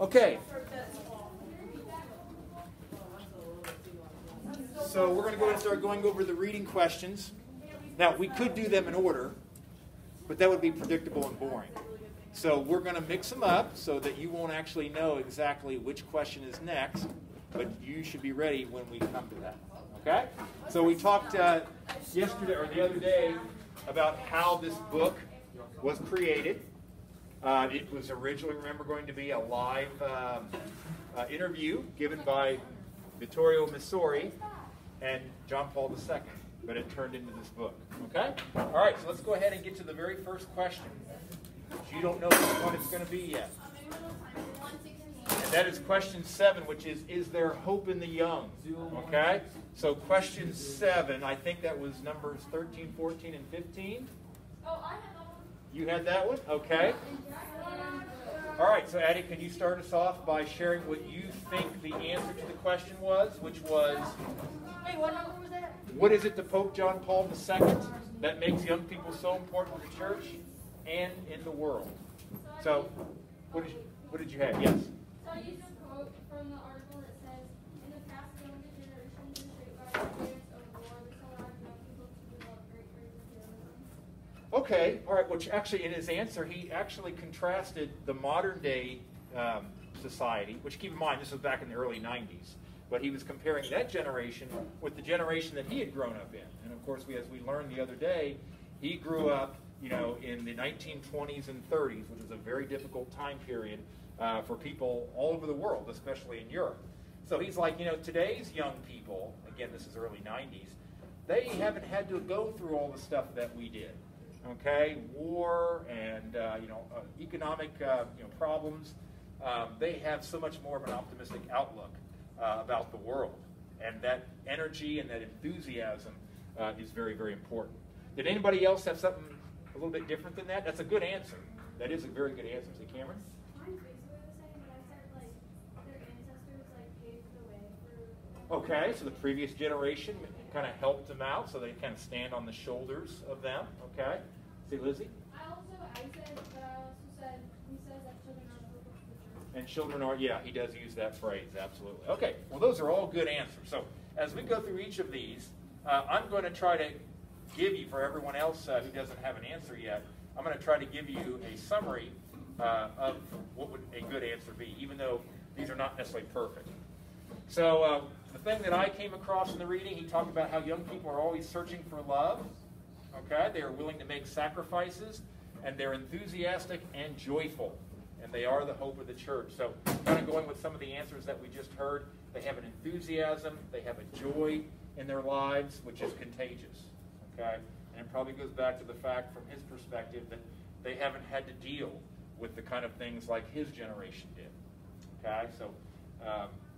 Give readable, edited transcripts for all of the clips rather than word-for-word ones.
Okay. So we're going to go ahead and start going over the reading questions. Now, we could do them in order, but that would be predictable and boring. So we're going to mix them up so that you won't actually know exactly which question is next, but you should be ready when we come to that. Okay? So we talked yesterday or the other day about how this book was created. It was originally, remember, going to be a live interview given by Vittorio Messori and John Paul II, but it turned into this book. Okay? All right, so let's go ahead and get to the very first question. You don't know which one it's going to be yet. And that is question 7, which is there hope in the young? Okay? So question 7, I think that was numbers 13, 14, and 15. Oh, I had that one. You had that one? Okay. All right, so Addie, can you start us off by sharing what you think the answer to the question was, which was... Hey, what number was that? What is it to Pope John Paul II that makes young people so important to the church and in the world? So, what did you have? Yes? So I used a quote from the article that says, in the past, the younger generation was shaped by experience of war. This allowed young people to develop great traits of heroism. Okay, all right, which actually in his answer, he actually contrasted the modern day society, which keep in mind, this was back in the early 90s. But he was comparing that generation with the generation that he had grown up in. And of course, as we learned the other day, he grew up, in the 1920s and 30s, which was a very difficult time period for people all over the world, especially in Europe. So he's like, today's young people, again, this is early 90s, they haven't had to go through all the stuff that we did. Okay, war and economic problems. They have so much more of an optimistic outlook about the world, and that energy and that enthusiasm is very, very important. Did anybody else have something a little bit different than that? That's a good answer. That is a very good answer. See, Cameron? Mine's basically the same, but I said, their ancestors, paved the way for... Okay, so the previous generation kind of helped them out, so they kind of stand on the shoulders of them. Okay. See, Lizzie? He says that children are the hope of the church. And children are, yeah, he does use that phrase, absolutely. Okay, well, those are all good answers. So as we go through each of these, I'm going to try to give you, for everyone else who doesn't have an answer yet, I'm going to try to give you a summary of what would a good answer be, even though these are not necessarily perfect. So the thing that I came across in the reading, he talked about how young people are always searching for love. Okay, they are willing to make sacrifices, and they're enthusiastic and joyful, and they are the hope of the church. So kind of going with some of the answers that we just heard, they have an enthusiasm, they have a joy in their lives, which is contagious. Okay, and it probably goes back to the fact from his perspective that they haven't had to deal with the kind of things like his generation did. Okay, so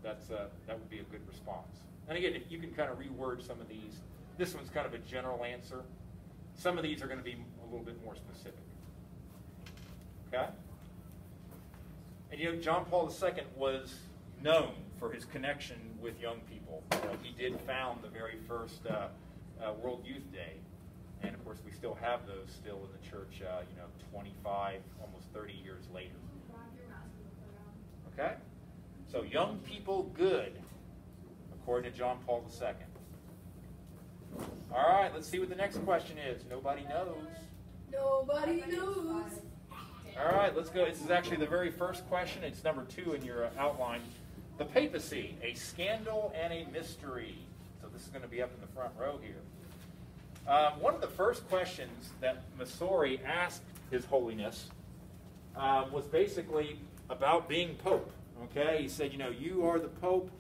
that would be a good response. And again, if you can kind of reword some of these, this one's kind of a general answer. Some of these are going to be a little bit more specific. Okay? And John Paul II was known for his connection with young people. He did found the very first World Youth Day. And of course, we still have those still in the church, 25, almost 30 years later. Okay? So young people good, according to John Paul II. All right, let's see what the next question is. Nobody knows. Nobody knows. All right, let's go. This is actually the very first question. It's number 2 in your outline. The papacy, a scandal and a mystery. So this is going to be up in the front row here. One of the first questions that Messori asked His Holiness was basically about being Pope. Okay, he said, you are the Pope.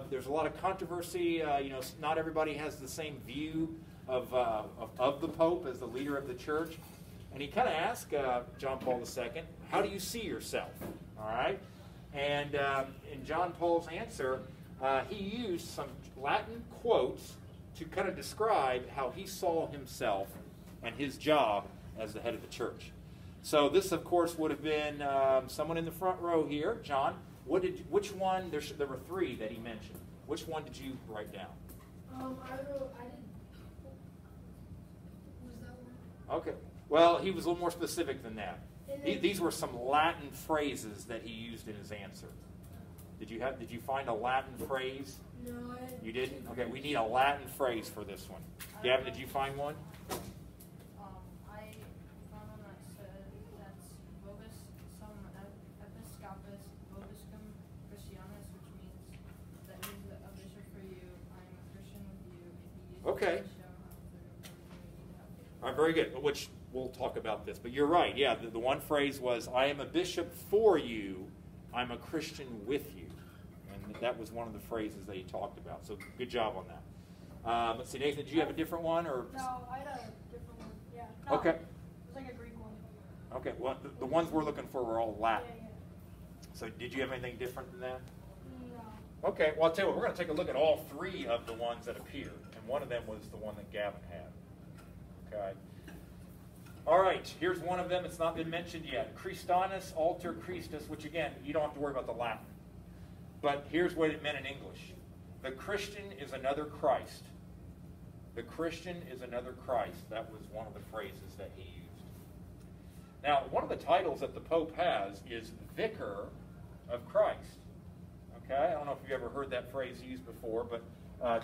There's a lot of controversy. Not everybody has the same view of the Pope as the leader of the church. And he kind of asked John Paul II, how do you see yourself? All right? And in John Paul's answer, he used some Latin quotes to kind of describe how he saw himself and his job as the head of the church. So this, of course, would have been someone in the front row here. John, which one? There were 3 that he mentioned. Which one did you write down? I did. Was that one? Okay. Well, he was a little more specific than that. These were some Latin phrases that he used in his answer. Did you find a Latin phrase? No, You didn't? Okay, we need a Latin phrase for this one. Gavin, did you find one? I found one that said that's vobis sum episcopus vobiscum Christianus, which means that he's a bishop for you. I am a Christian with you. If he uses Okay. it to show how through everything we need to have faith. All right, very good. Which we'll talk about this. But you're right. Yeah, the one phrase was, I am a bishop for you. I'm a Christian with you. And that was one of the phrases that he talked about. So good job on that. Let's see, Nathan, did you have a different one? Or? No, I had a different one. Yeah. No, Okay. It was like a Greek one. Okay, well, the ones we're looking for were all Latin. Yeah. So did you have anything different than that? No. Okay, well, I'll tell you what, we're going to take a look at all three of the ones that appeared. And one of them was the one that Gavin had. Okay. All right, here's one of them. It's not been mentioned yet. Christanus alter Christus, which again, you don't have to worry about the Latin. But here's what it meant in English. The Christian is another Christ. The Christian is another Christ. That was one of the phrases that he used. Now, one of the titles that the Pope has is Vicar of Christ. Okay, I don't know if you've ever heard that phrase used before, but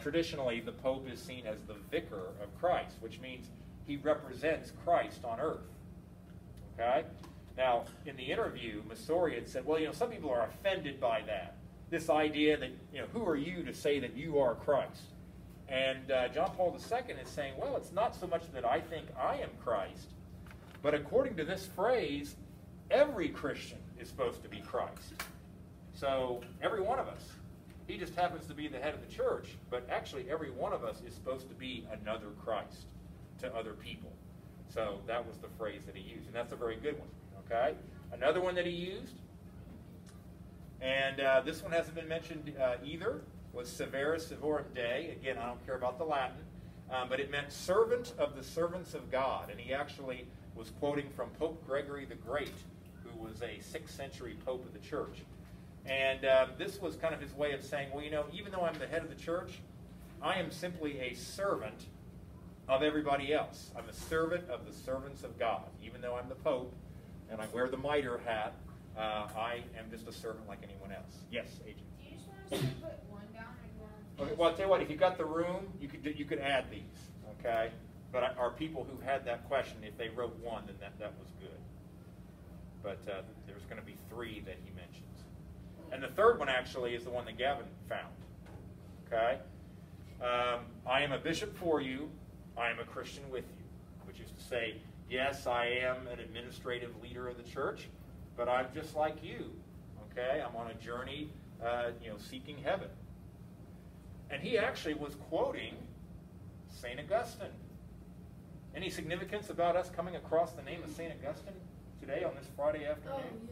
traditionally the Pope is seen as the Vicar of Christ, which means he represents Christ on earth. Okay? Now, in the interview, Masori had said, well, some people are offended by that. This idea that, who are you to say that you are Christ? And John Paul II is saying, well, it's not so much that I think I am Christ, but according to this phrase, every Christian is supposed to be Christ. So, every one of us. He just happens to be the head of the church, but actually every one of us is supposed to be another Christ to other people. So that was the phrase that he used, and that's a very good one. Okay? Another one that he used, and this one hasn't been mentioned either, was Severus Servorum Dei. Again, I don't care about the Latin, but it meant servant of the servants of God, and he actually was quoting from Pope Gregory the Great, who was a 6th century pope of the church. And this was kind of his way of saying, well, even though I'm the head of the church, I am simply a servant of everybody else. I'm a servant of the servants of God. Even though I'm the Pope and I wear the mitre hat, I am just a servant like anyone else. Yes, Agent. Do you just want us to put one down or do you want to? Okay, well, I'll tell you what, if you got the room, you could add these, okay? But our people who had that question, if they wrote one, then that was good. But there's going to be 3 that he mentions. And the third one, actually, is the one that Gavin found, okay? I am a bishop for you. I am a Christian with you, which is to say, yes, I am an administrative leader of the church, but I'm just like you, okay? I'm on a journey, seeking heaven. And he actually was quoting St. Augustine. Any significance about us coming across the name of St. Augustine today on this Friday afternoon?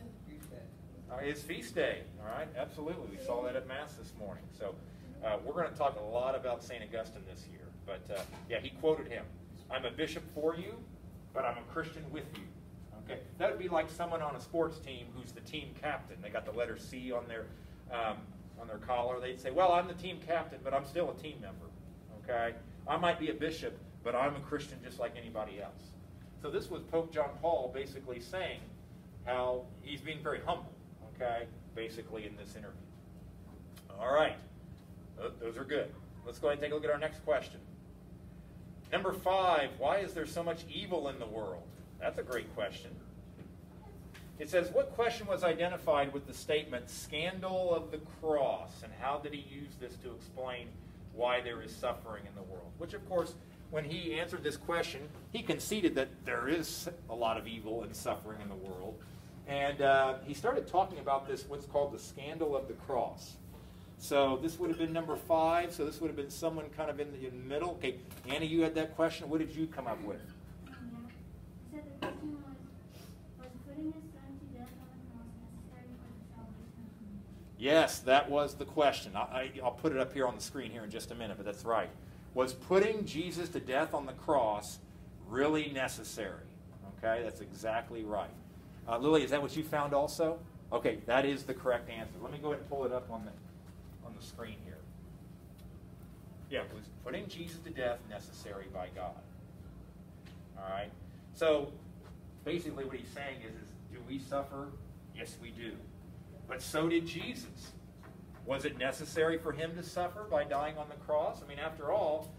Oh, yeah. It's feast day, all right? Absolutely. We saw that at Mass this morning. So we're going to talk a lot about St. Augustine this year. But, yeah, he quoted him. I'm a bishop for you, but I'm a Christian with you. Okay? That would be like someone on a sports team who's the team captain. They got the letter C on their collar. They'd say, well, I'm the team captain, but I'm still a team member. Okay? I might be a bishop, but I'm a Christian just like anybody else. So this was Pope John Paul basically saying how he's being very humble, okay, basically in this interview. All right. Those are good. Let's go ahead and take a look at our next question. Number 5, why is there so much evil in the world? That's a great question. It says, what question was identified with the statement, scandal of the cross, and how did he use this to explain why there is suffering in the world? Which, of course, when he answered this question, he conceded that there is a lot of evil and suffering in the world. And he started talking about this, what's called the scandal of the cross. So this would have been number 5. So this would have been someone kind of in the middle. Okay, Anna, you had that question. What did you come up with? Yeah. He said the question was putting his son to death on the cross necessary for the salvation of men? Yes, that was the question. I'll put it up here on the screen here in just a minute, but that's right. Was putting Jesus to death on the cross really necessary? Okay, that's exactly right. Lily, is that what you found also? Okay, that is the correct answer. Let me go ahead and pull it up on the screen here. Yeah, was putting Jesus to death necessary by God? All right. So basically what he's saying is we suffer? Yes, we do. But so did Jesus. Was it necessary for him to suffer by dying on the cross? I mean, after all,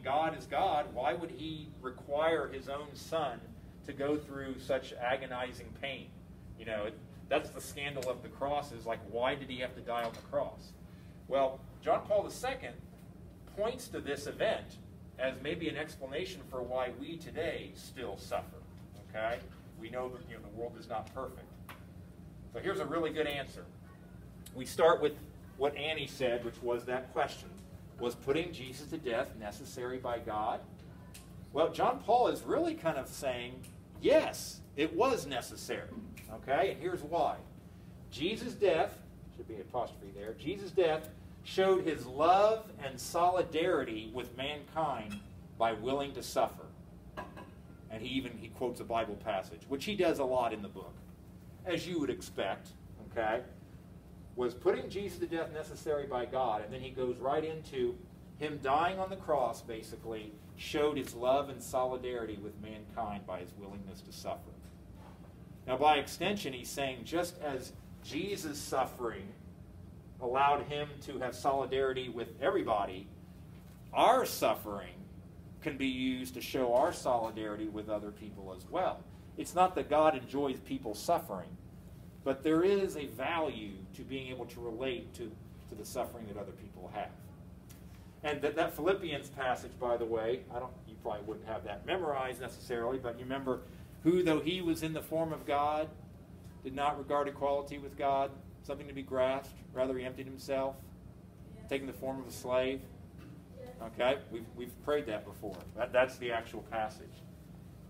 God is God. Why would he require his own son to go through such agonizing pain? You know, that's the scandal of the cross, is like, why did he have to die on the cross? Well, John Paul II points to this event as maybe an explanation for why we today still suffer. Okay? We know that the world is not perfect. So here's a really good answer. We start with what Annie said, which was that question. Was putting Jesus to death necessary by God? Well, John Paul is really kind of saying, yes, it was necessary. Okay? And here's why. Jesus' death, should be an apostrophe there, Jesus' death showed his love and solidarity with mankind by willing to suffer. And he quotes a Bible passage, which he does a lot in the book, as you would expect. Okay? Was putting Jesus to death necessary by God? And then he goes right into him dying on the cross, basically, showed his love and solidarity with mankind by his willingness to suffer. Now, by extension, he's saying just as Jesus' suffering allowed him to have solidarity with everybody, our suffering can be used to show our solidarity with other people as well. It's not that God enjoys people suffering, but there is a value to being able to relate to the suffering that other people have. And that Philippians passage, by the way, you probably wouldn't have that memorized necessarily, but you remember, who, though he was in the form of God, did not regard equality with God something to be grasped, rather he emptied himself, taking the form of a slave. Okay, we've prayed that before. That's the actual passage.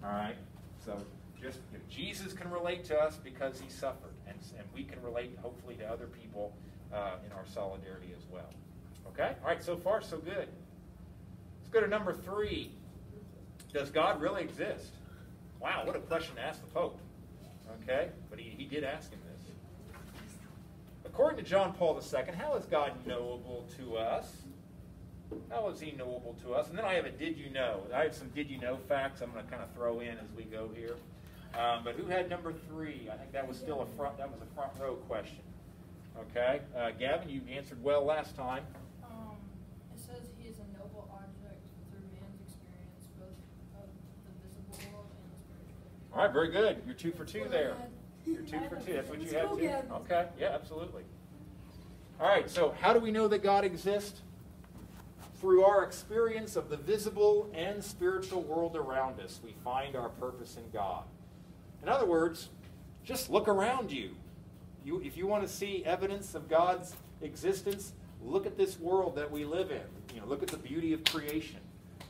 All right, so just Jesus can relate to us because he suffered, and we can relate hopefully to other people in our solidarity as well. Okay, all right, so far so good. Let's go to number 3. Does God really exist? Wow, what a question to ask the Pope. Okay, but he did ask him this. According to John Paul II, how is God knowable to us? How is he knowable to us? And then I have a did you know. I have some did you know facts I'm going to kind of throw in as we go here. But who had number 3? I think that was still a front row question. Okay, Gavin, you answered well last time. It says he is a noble object through man's experience, both of the visible world and the spiritual. All right, very good. You're 2 for 2 there. You're 2 for 2. That's what you have too. Okay, yeah, absolutely. All right, so how do we know that God exists? Through our experience of the visible and spiritual world around us, we find our purpose in God. In other words, just look around you. If you want to see evidence of God's existence, look at this world that we live in. Look at the beauty of creation.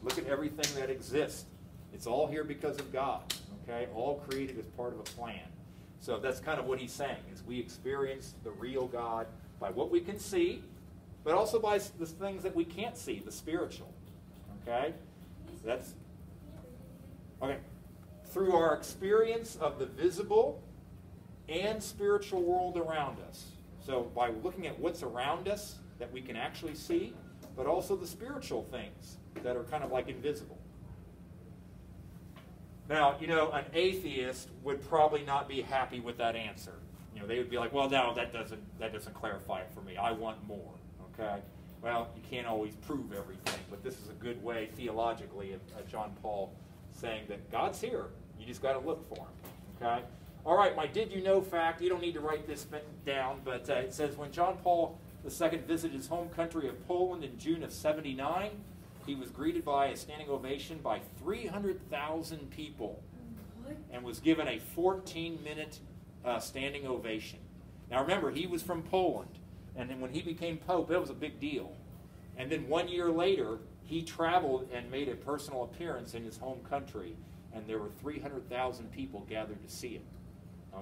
Look at everything that exists. It's all here because of God. Okay, all created as part of a plan. So that's kind of what he's saying, is we experience the real God by what we can see, but also by the things that we can't see, the spiritual. Okay? Okay. Through our experience of the visible and spiritual world around us. So by looking at what's around us that we can actually see, but also the spiritual things that are kind of like invisible. Now, an atheist would probably not be happy with that answer. They would be like, well, no, that doesn't clarify it for me. I want more. Okay? Well, you can't always prove everything, but this is a good way theologically of John Paul saying that God's here. You just got to look for him. Okay? All right, my did you know fact, you don't need to write this down, but it says when John Paul II visited his home country of Poland in June of '79, he was greeted by a standing ovation by 300,000 people and was given a 14-minute standing ovation. Now remember, he was from Poland, and then when he became Pope, it was a big deal. And then 1 year later, he traveled and made a personal appearance in his home country, and there were 300,000 people gathered to see him.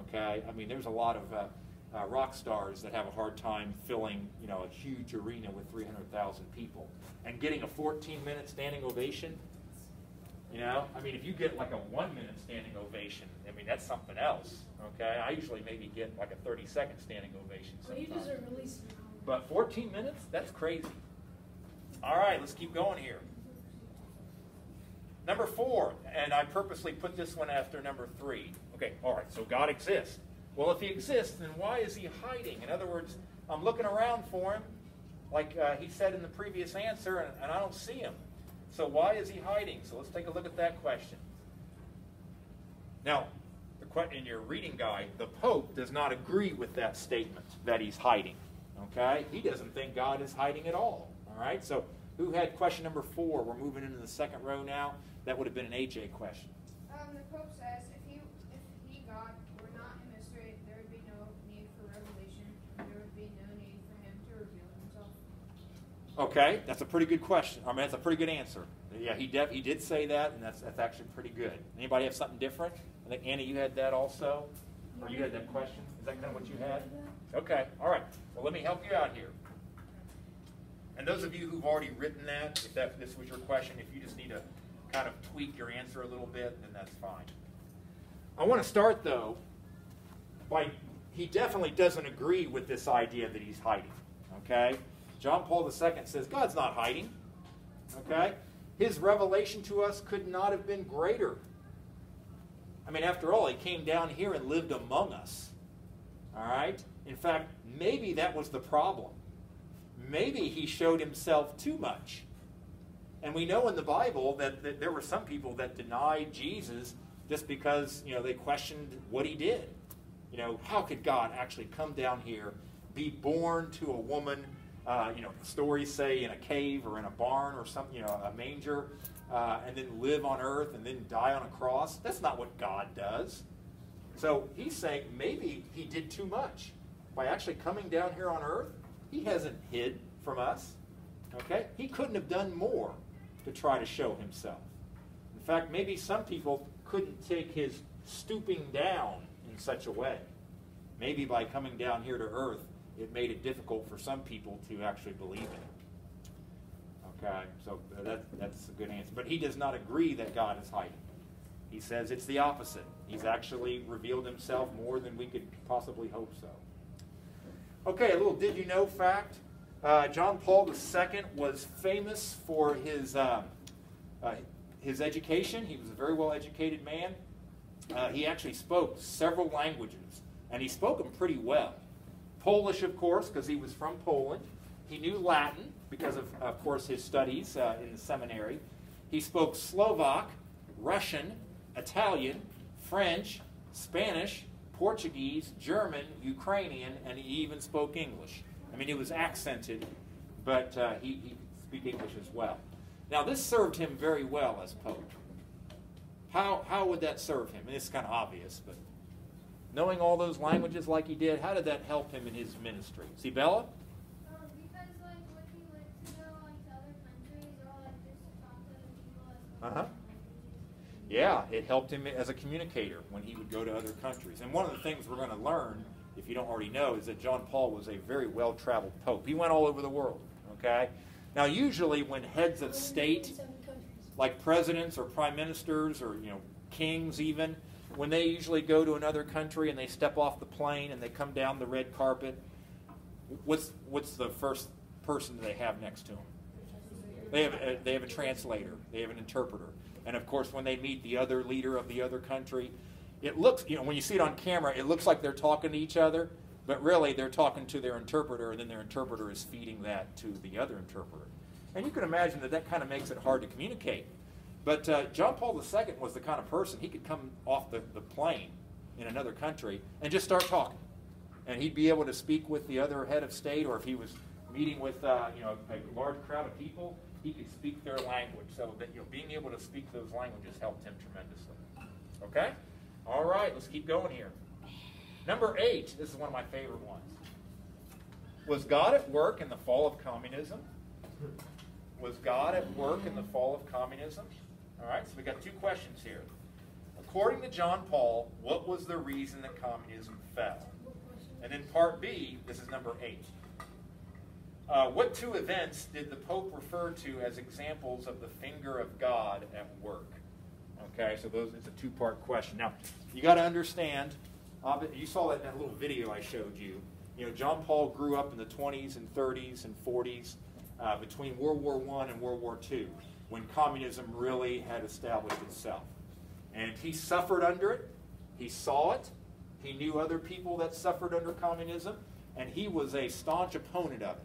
Okay? There's a lot of rock stars that have a hard time filling, a huge arena with 300,000 people. And getting a 14-minute standing ovation, if you get like a 1-minute standing ovation, that's something else. Okay? I usually maybe get like a 30-second standing ovation sometimes. But 14 minutes? That's crazy. All right, let's keep going here. Number 4, and I purposely put this one after number 3. Okay, all right, so God exists. Well, if he exists, then why is he hiding? In other words, I'm looking around for him, like he said in the previous answer, and I don't see him. So why is he hiding? So let's take a look at that question. Now, in your reading guide, the Pope does not agree with that statement that he's hiding. Okay? He doesn't think God is hiding at all. All right? So who had question number 4? We're moving into the second row now. That would have been an AJ question. The Pope says, if he, God, were not a mystery, there would be no need for revelation, and there would be no need for him to reveal himself. Okay, that's a pretty good question. I mean, that's a pretty good answer. Yeah, he did say that, and that's actually pretty good. Anybody have something different? I think, Annie, you had that also? Or you had that question? Is that kind of what you had? Okay, all right. Well, let me help you out here. And those of you who've already written that, if this was your question, if you just need to kind of tweak your answer a little bit, then that's fine. I want to start, though, by he definitely doesn't agree with this idea that he's hiding. Okay? John Paul II says God's not hiding. Okay? His revelation to us could not have been greater. I mean, after all, he came down here and lived among us. All right? In fact, maybe that was the problem. Maybe he showed himself too much. And we know in the Bible that there were some people that denied Jesus just because, they questioned what he did. How could God actually come down here, be born to a woman, stories say in a cave or in a barn or something, a manger, and then live on earth and then die on a cross? That's not what God does. So he's saying maybe he did too much. By actually coming down here on earth, he hasn't hid from us. Okay? He couldn't have done more to try to show himself. In fact, maybe some people couldn't take his stooping down in such a way. Maybe by coming down here to earth, it made it difficult for some people to actually believe in it. Okay, so that's a good answer. But he does not agree that God is hiding. He says it's the opposite. He's actually revealed himself more than we could possibly hope so. Okay, a little did you know fact. John Paul II was famous for his education. He was a very well-educated man. He actually spoke several languages, and he spoke them pretty well. Polish, of course, because he was from Poland. He knew Latin because of course, his studies in the seminary. He spoke Slovak, Russian, Italian, French, Spanish, Portuguese, German, Ukrainian, and he even spoke English. I mean, he was accented, but he could speak English as well. Now, this served him very well as Pope. How would that serve him? And it's kind of obvious, but knowing all those languages like he did, how did that help him in his ministry? See, Bella? Because, when he went to go, to other countries, or, just to talk to other people as well. Yeah, it helped him as a communicator when he would go to other countries. And one of the things we're going to learn, if you don't already know, is that John Paul was a very well-traveled pope. He went all over the world, okay? Now, usually when heads of state, like presidents or prime ministers or, kings even, when they usually go to another country and they step off the plane and they come down the red carpet, what's the first person they have next to them? They have a translator. They have an interpreter. And of course, when they meet the other leader of the other country, it looks, when you see it on camera, it looks like they're talking to each other, but really they're talking to their interpreter, and then their interpreter is feeding that to the other interpreter. And you can imagine that kind of makes it hard to communicate. But John Paul II was the kind of person, he could come off the plane in another country and just start talking. And he'd be able to speak with the other head of state, or if he was meeting with a large crowd of people, he could speak their language. So that being able to speak those languages helped him tremendously. Okay? All right, let's keep going here. Number 8, this is one of my favorite ones. Was God at work in the fall of communism? Was God at work in the fall of communism? All right, so we got 2 questions here. According to John Paul, what was the reason that communism fell? And then part B, this is number 8. What 2 events did the Pope refer to as examples of the finger of God at work? Okay, so it's a 2-part question. Now, you got to understand, you saw that in that little video I showed you. John Paul grew up in the 20s and 30s and 40s between World War I and World War II, when communism really had established itself. And he suffered under it. He saw it. He knew other people that suffered under communism, and he was a staunch opponent of it.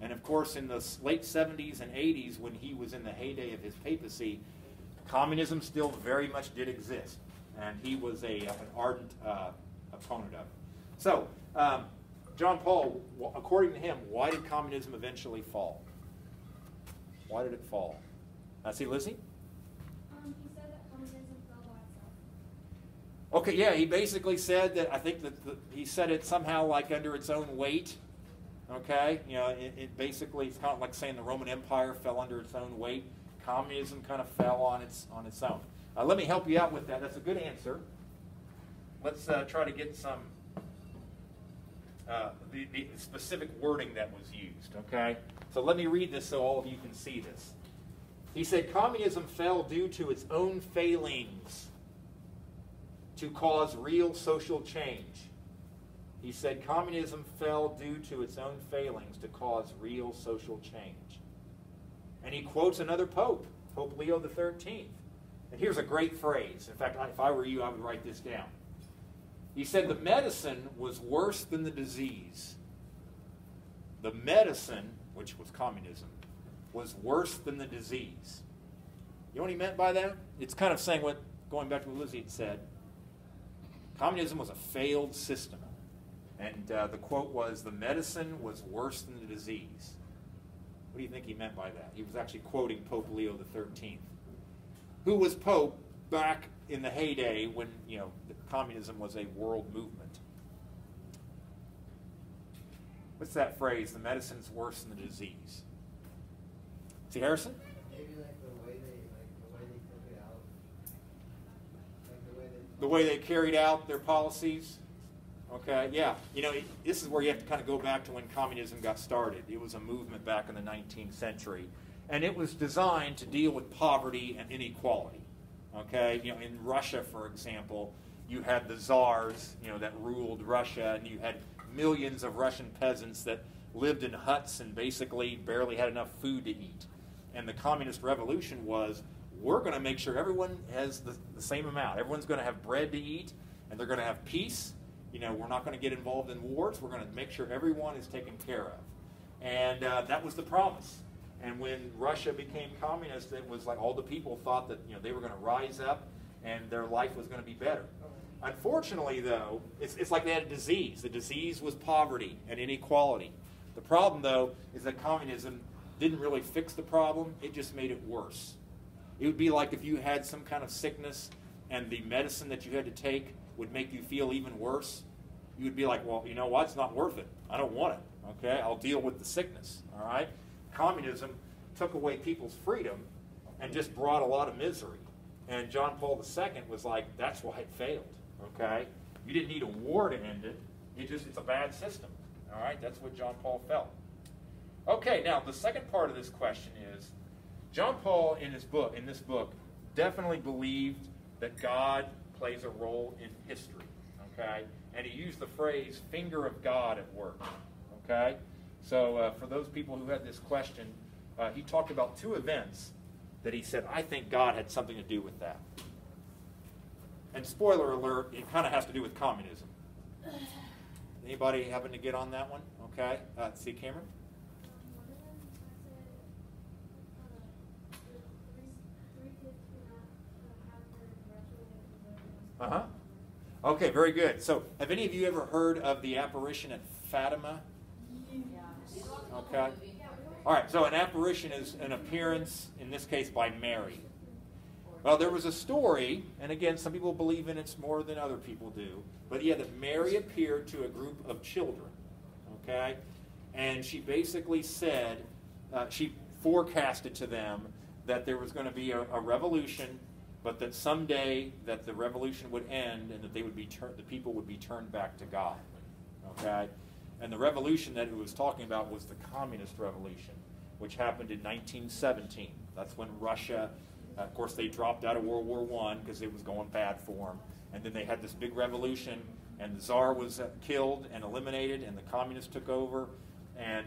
And of course, in the late 70s and 80s, when he was in the heyday of his papacy, communism still very much did exist, and he was an ardent opponent of it. So, John Paul, according to him, why did communism eventually fall? Why did it fall? See, Lizzie? He said that communism fell by itself. Okay, yeah, he basically said that, I think that he said it somehow like under its own weight. Okay, you know, it basically, it's kind of like saying the Roman Empire fell under its own weight. Communism kind of fell on its own. Let me help you out with that. That's a good answer. Let's try to get some the specific wording that was used. Okay, so let me read this so all of you can see this. He said, communism fell due to its own failings to cause real social change. He said communism fell due to its own failings to cause real social change. And he quotes another pope, Pope Leo XIII. And here's a great phrase. In fact, if I were you, I would write this down. He said the medicine was worse than the disease. The medicine, which was communism, was worse than the disease. You know what he meant by that? It's kind of saying what, going back to what Lizzie had said, communism was a failed system. And the quote was, the medicine was worse than the disease. What do you think he meant by that? He was actually quoting Pope Leo XIII, who was Pope back in the heyday when, you know, communism was a world movement. What's that phrase? The medicine's worse than the disease. See, Harrison? Maybe like the way they took it out. Like the way they carried out their policies. Okay, yeah. You know, this is where you have to kind of go back to when communism got started. It was a movement back in the 19th century. And it was designed to deal with poverty and inequality. Okay, you know, in Russia, for example, you had the czars, you know, that ruled Russia, and you had millions of Russian peasants that lived in huts and basically barely had enough food to eat. And the communist revolution was, we're going to make sure everyone has the same amount. Everyone's going to have bread to eat, and they're going to have peace. You know, we're not going to get involved in wars. We're going to make sure everyone is taken care of. And that was the promise. And when Russia became communist, it was like all the people thought that, you know, they were going to rise up and their life was going to be better. Unfortunately, though, it's like they had a disease. The disease was poverty and inequality. The problem, though, is that communism didn't really fix the problem. It just made it worse. It would be like if you had some kind of sickness and the medicine that you had to take would make you feel even worse. You would be like, well, you know what? It's not worth it. I don't want it. Okay? I'll deal with the sickness. All right? Communism took away people's freedom and just brought a lot of misery. And John Paul II was like, that's why it failed. Okay? You didn't need a war to end it. It's a bad system. All right? That's what John Paul felt. Okay, now the second part of this question is, John Paul in this book definitely believed that God plays a role in history, okay? And he used the phrase, finger of God at work, okay? So for those people who had this question, he talked about two events that he said, I think God had something to do with that. And spoiler alert, it kind of has to do with communism. Anybody happen to get on that one? Okay. See, Cameron? One of them said, 3 kids cannot have their Uh-huh. Okay, very good. So, have any of you ever heard of the apparition at Fatima? Okay. All right, so an apparition is an appearance, in this case, by Mary. Well, there was a story, and again, some people believe in it more than other people do, but yeah, that Mary appeared to a group of children, okay? And she basically said, she forecasted to them that there was going to be a revolution, but that someday that the revolution would end and that they would be the people would be turned back to God. Okay? And the revolution that it was talking about was the communist revolution, which happened in 1917. That's when Russia, of course, they dropped out of World War I because it was going bad for them. And then they had this big revolution, and the Tsar was killed and eliminated, and the communists took over. And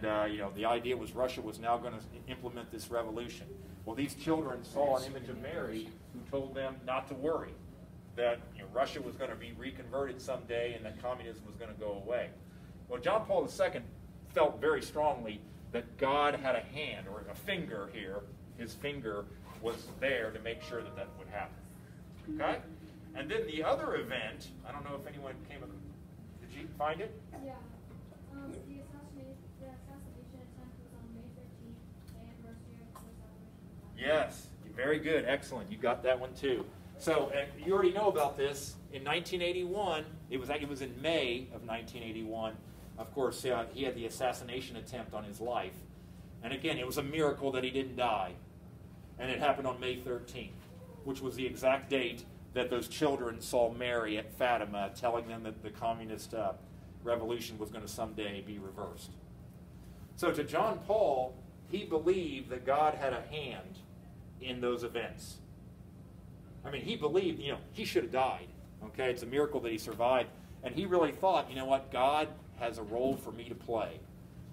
the idea was Russia was now going to implement this revolution. Well, these children saw an image of Mary who told them not to worry. that Russia was going to be reconverted someday and that communism was going to go away. Well, John Paul II felt very strongly that God had a hand or a finger here. His finger was there to make sure that that would happen. Okay? And then the other event, I don't know if anyone came across, did you find it? Yeah. The assassination attempt was on May 13th, the anniversary of the celebration. Yes, very good, excellent. You got that one too. So you already know about this. In 1981, it was in May of 1981. Of course, he had the assassination attempt on his life, and again, it was a miracle that he didn't die. And it happened on May 13th, which was the exact date that those children saw Mary at Fatima, telling them that the communist revolution was going to someday be reversed. So to John Paul, he believed that God had a hand in those events. I mean, he believed, he should have died. Okay, it's a miracle that he survived. And he really thought, you know what, God has a role for me to play.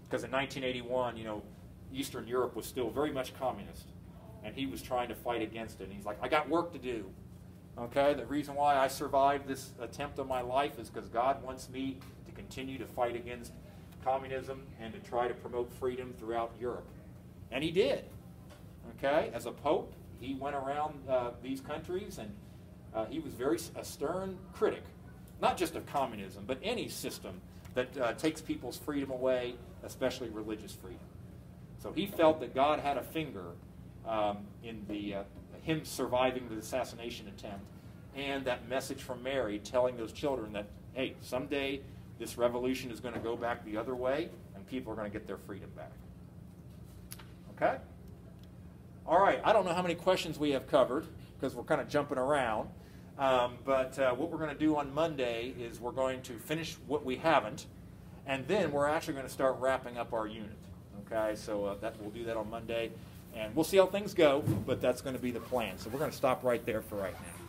Because in 1981, Eastern Europe was still very much communist. And he was trying to fight against it. And he's like, I got work to do. Okay, the reason why I survived this attempt on my life is because God wants me to continue to fight against communism and to try to promote freedom throughout Europe. And he did. Okay, as a pope, he went around these countries and he was a stern critic, not just of communism, but any system that takes people's freedom away, especially religious freedom. So he felt that God had a finger in him surviving the assassination attempt and that message from Mary telling those children that, hey, someday this revolution is going to go back the other way and people are going to get their freedom back. Okay? All right, I don't know how many questions we have covered because we're kind of jumping around. But what we're going to do on Monday is we're going to finish what we haven't, and then we're actually going to start wrapping up our unit. Okay, so we'll do that on Monday, and we'll see how things go, but that's going to be the plan. So we're going to stop right there for right now.